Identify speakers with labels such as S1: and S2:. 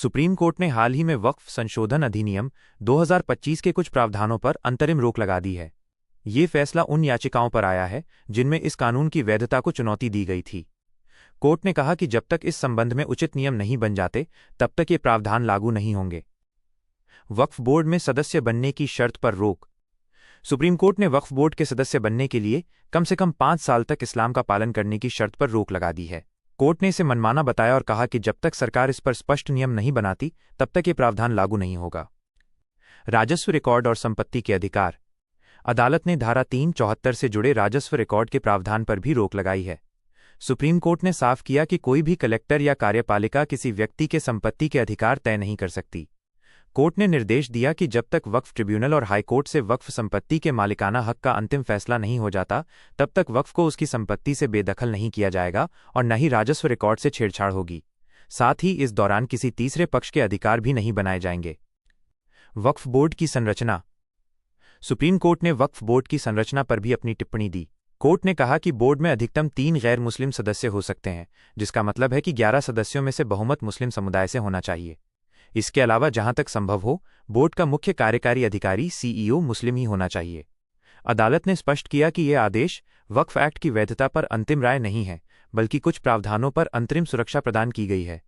S1: Supreme court ने हाल ही में वक्फ संशोधन अधिनियम 2025 के कुछ प्रावधानों पर अंतरिम रोक लगा दी है। ये फैसला उन याचिकाओं पर आया है जिनमें इस कानून की वैधता को चुनौती दी गई थी। कोर्ट ने कहा कि जब तक इस संबंध में उचित नियम नहीं बन जाते तब तक ये प्रावधान लागू नहीं होंगे। वक्फ बोर्ड में सदस्य बनने की शर्त पर रोक। सुप्रीम कोर्ट ने वक्फ बोर्ड के सदस्य बनने के लिए कम से कम 5 साल तक इस्लाम का पालन करने की शर्त पर रोक लगा दी है। कोर्ट ने इसे मनमाना बताया और कहा कि जब तक सरकार इस पर स्पष्ट नियम नहीं बनाती तब तक ये प्रावधान लागू नहीं होगा। राजस्व रिकॉर्ड और संपत्ति के अधिकार। अदालत ने धारा 374 से जुड़े राजस्व रिकॉर्ड के प्रावधान पर भी रोक लगाई है। सुप्रीम कोर्ट ने साफ किया कि कोई भी कलेक्टर या कार्यपालिका किसी व्यक्ति के संपत्ति के अधिकार तय नहीं कर सकती। कोर्ट ने निर्देश दिया कि जब तक वक्फ ट्रिब्यूनल और हाईकोर्ट से वक्फ संपत्ति के मालिकाना हक का अंतिम फैसला नहीं हो जाता तब तक वक्फ को उसकी संपत्ति से बेदखल नहीं किया जाएगा और न ही राजस्व रिकॉर्ड से छेड़छाड़ होगी। साथ ही इस दौरान किसी तीसरे पक्ष के अधिकार भी नहीं बनाए जाएंगे। वक्फ बोर्ड की संरचना। सुप्रीम कोर्ट ने वक्फ बोर्ड की संरचना पर भी अपनी टिप्पणी दी। कोर्ट ने कहा कि बोर्ड में अधिकतम 3 गैर मुस्लिम सदस्य हो सकते हैं, जिसका मतलब है कि 11 सदस्यों में से बहुमत मुस्लिम समुदाय से होना चाहिए। इसके अलावा जहां तक संभव हो बोर्ड का मुख्य कार्यकारी अधिकारी सीईओ मुस्लिम ही होना चाहिए। अदालत ने स्पष्ट किया कि यह आदेश वक्फ एक्ट की वैधता पर अंतिम राय नहीं है, बल्कि कुछ प्रावधानों पर अंतरिम सुरक्षा प्रदान की गई है।